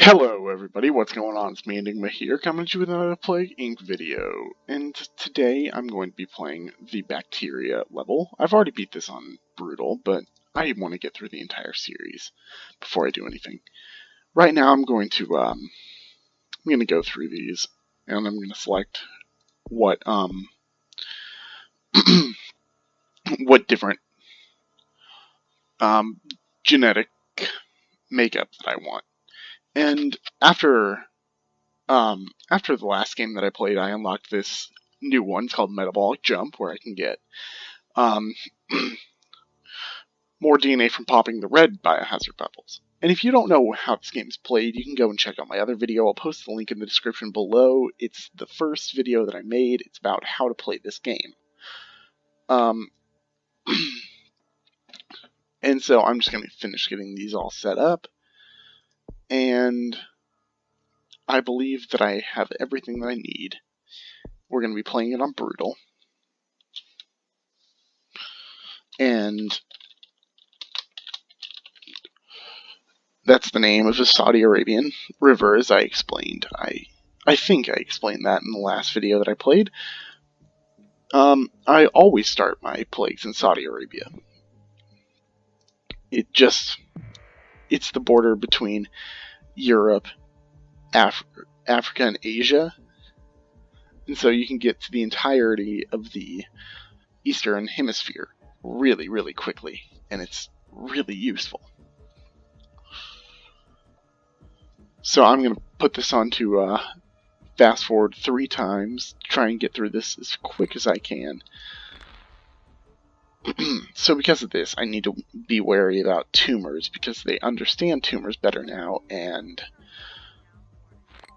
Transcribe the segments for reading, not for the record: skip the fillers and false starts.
Hello everybody, what's going on? It's me, Enigma here, coming at you with another Plague Inc. video. And today I'm going to be playing the Bacteria level. I've already beat this on Brutal, but I want to get through the entire series before I do anything. Right now I'm going to go through these, and I'm going to select what what different genetic makeup that I want. And after the last game that I played, I unlocked this new one. It's called Metabolic Jump, where I can get more DNA from popping the red biohazard bubbles. And if you don't know how this game is played, you can go and check out my other video. I'll post the link in the description below. It's the first video that I made. It's about how to play this game. And so I'm just going to finish getting these all set up. And I believe that I have everything that I need. We're going to be playing it on Brutal. And that's the name of the Saudi Arabian river, as I explained. I think I explained that in the last video that I played. I always start my plagues in Saudi Arabia. It's the border between Europe, Africa, and Asia. And so you can get to the entirety of the Eastern Hemisphere really, really quickly. And it's really useful. So I'm going to put this on to fast forward 3 times to try and get through this as quick as I can. So because of this, I need to be wary about tumors, because they understand tumors better now, and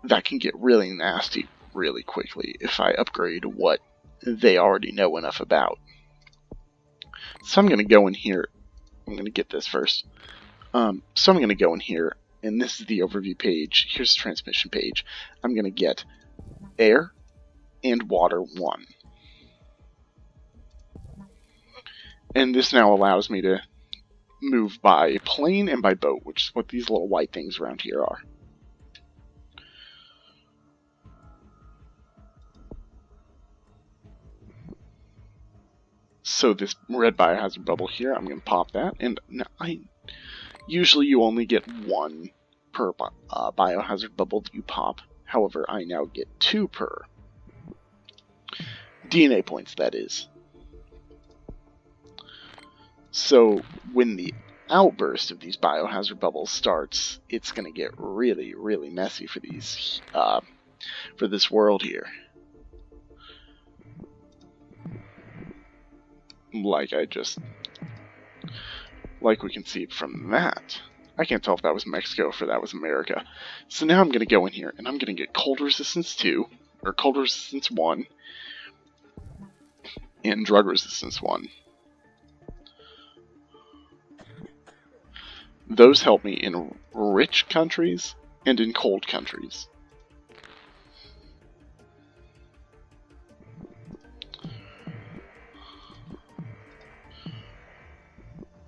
that can get really nasty really quickly if I upgrade what they already know enough about. So I'm going to go in here. I'm going to get this first. So I'm going to go in here, and this is the overview page. Here's the transmission page. I'm going to get air and water 1. And this now allows me to move by plane and by boat, which is what these little white things around here are. So this red biohazard bubble here, I'm going to pop that. And now usually you only get 1 per biohazard bubble that you pop. However, I now get 2 per. DNA points, that is. So when the outburst of these biohazard bubbles starts, it's going to get really, really messy for these for this world here. Like we can see from that. I can't tell if that was Mexico or if that was America. So now I'm going to go in here and I'm going to get cold resistance 2, or cold resistance 1, and drug resistance 1. Those help me in rich countries and in cold countries.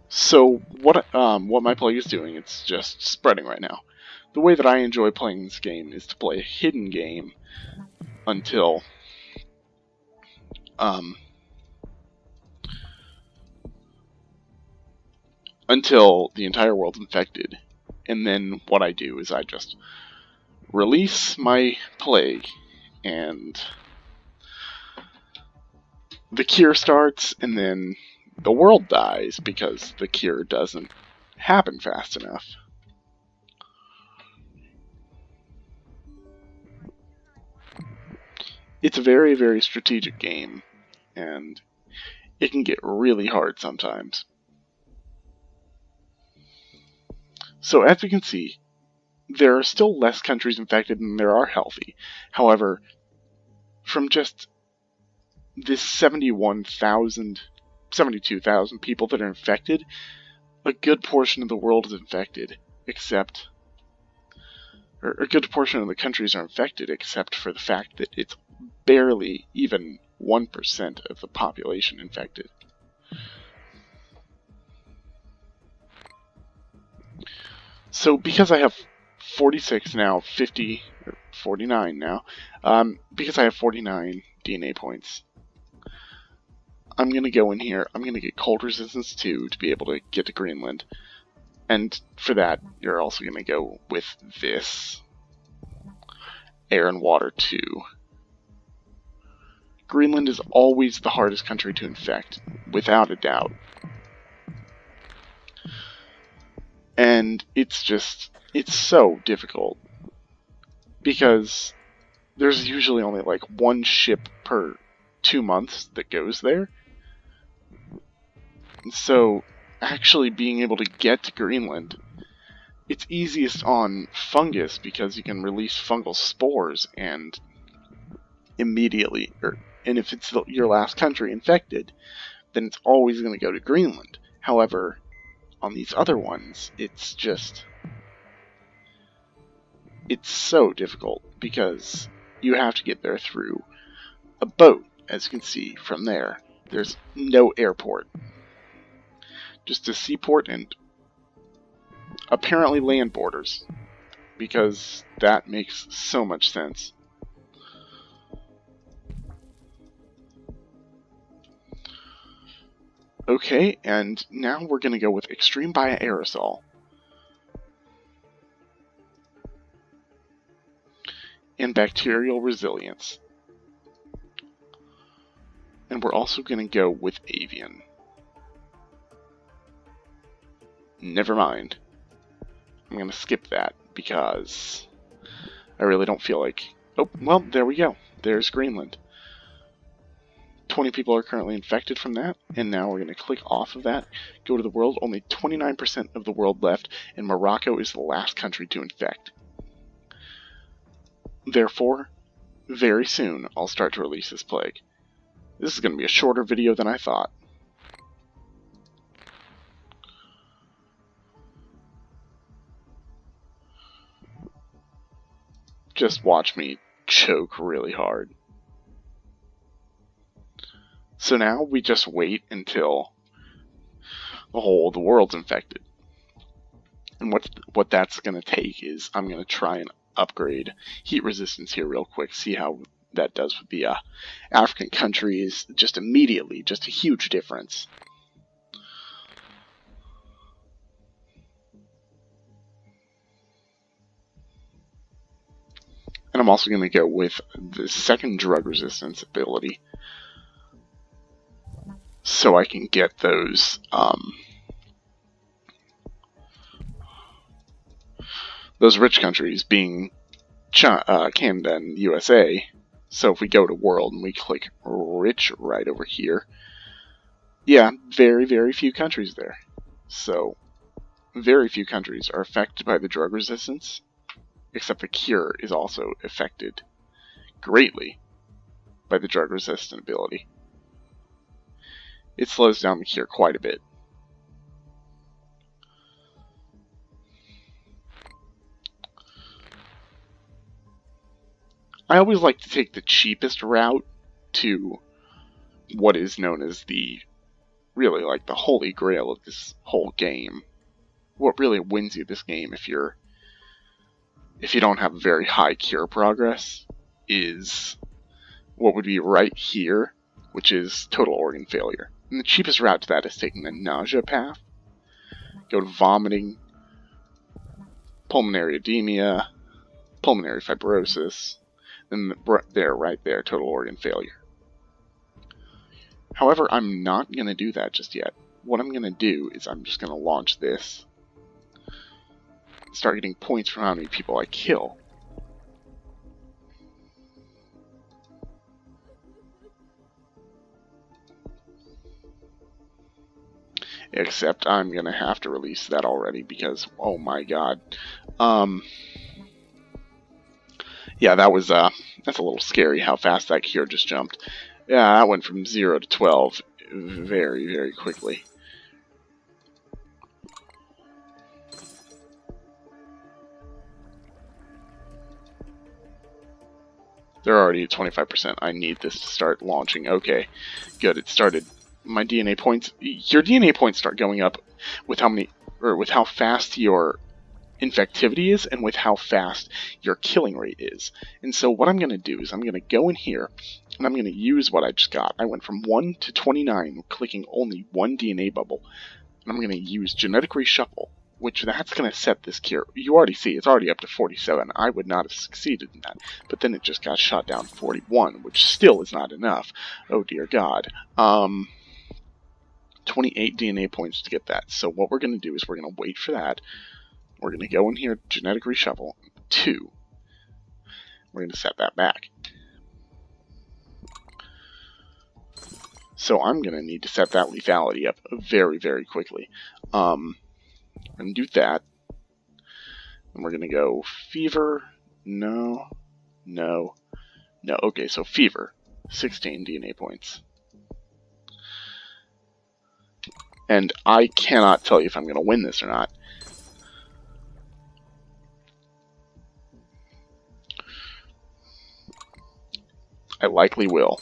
So what my plague is doing, it's just spreading right now. The way that I enjoy playing this game is to play a hidden game until the entire world's infected. And then what I do is I just release my plague, and the cure starts, and then the world dies because the cure doesn't happen fast enough. It's a very, very strategic game, and it can get really hard sometimes. So as we can see, there are still less countries infected than there are healthy. However, from just this 72,000 people that are infected, a good portion of the world is infected, or a good portion of the countries are infected, except for the fact that it's barely even 1% of the population infected. So because I have 46 now, 50, or 49 now, because I have 49 DNA points. I'm going to go in here, I'm going to get cold resistance 2 to be able to get to Greenland. And for that, you're also going to go with this. Air and water 2. Greenland is always the hardest country to infect, without a doubt. And it's so difficult. Because there's usually only like one ship per 2 months that goes there. And so, actually being able to get to Greenland, it's easiest on fungus because you can release fungal spores and immediately, and if it's your last country infected, then it's always going to go to Greenland. However, on these other ones, it's so difficult because you have to get there through a boat, as you can see from there. There's no airport. Just a seaport and apparently land borders, because that makes so much sense. Okay, and now we're going to go with extreme bioaerosol. And bacterial resilience. And we're also going to go with avian. Never mind. I'm going to skip that because I really don't feel like... Oh, well, there we go. There's Greenland. 20 people are currently infected from that, and now we're going to click off of that, go to the world. Only 29% of the world left, and Morocco is the last country to infect. Therefore, very soon, I'll start to release this plague. This is going to be a shorter video than I thought. Just watch me choke really hard. So now we just wait until the world's infected. And what that's going to take is I'm going to try and upgrade heat resistance here real quick, see how that does with the African countries just immediately, just a huge difference. And I'm also going to go with the second drug resistance ability, so I can get those rich countries, being Canada and USA. So if we go to world and we click rich right over here, yeah, very, very few countries there. So very few countries are affected by the drug resistance, except the cure is also affected greatly by the drug resistant ability. It slows down the cure quite a bit. I always like to take the cheapest route to what is known as really like the holy grail of this whole game. What really wins you this game if you don't have very high cure progress is what would be right here, which is total organ failure. And the cheapest route to that is taking the nausea path. Go to vomiting, pulmonary edema, pulmonary fibrosis, and right there, total organ failure. However, I'm not going to do that just yet. What I'm going to do is I'm just going to launch this, start getting points from how many people I kill. Except I'm going to have to release that already because, oh my god. Yeah, that's a little scary how fast that cure just jumped. Yeah, that went from 0 to 12 very, very quickly. They're already at 25%. I need this to start launching. Okay, good. It started. My DNA points. Your DNA points start going up with how fast your infectivity is and with how fast your killing rate is. And so what I'm going to do is I'm going to go in here and I'm going to use what I just got. I went from 1 to 29, clicking only one DNA bubble. And I'm going to use genetic reshuffle, which that's going to set this cure. You already see it's already up to 47. I would not have succeeded in that. But then it just got shot down to 41, which still is not enough. Oh dear God. 28 DNA points to get that. So what we're going to do is we're going to wait for that. We're going to go in here, genetic reshuffle, 2. We're going to set that back. So I'm going to need to set that lethality up very, very quickly. I'm going to do that. And we're going to go fever, no. Okay, so fever, 16 DNA points. And I cannot tell you if I'm going to win this or not. I likely will.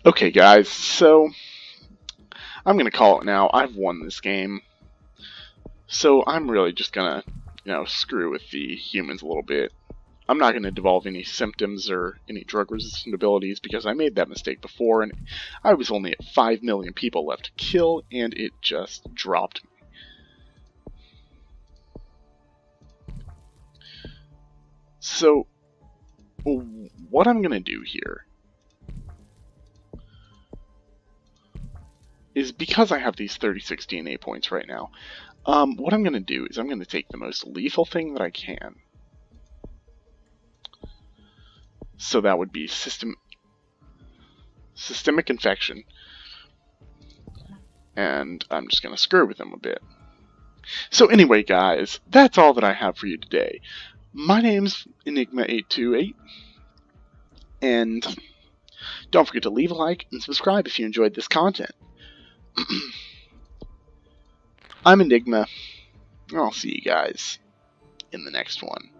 Okay, guys, so I'm going to call it now. I've won this game. So I'm really just going to, screw with the humans a little bit. I'm not going to devolve any symptoms or any drug-resistant abilities because I made that mistake before, and I was only at 5 million people left to kill, and it just dropped me. So, what I'm going to do here is, because I have these 36 DNA points right now, what I'm going to do is I'm going to take the most lethal thing that I can. So that would be systemic infection. And I'm just going to screw with them a bit. So anyway, guys, that's all that I have for you today. My name's Enigma828. And don't forget to leave a like and subscribe if you enjoyed this content. I'm Enigma, and I'll see you guys in the next one.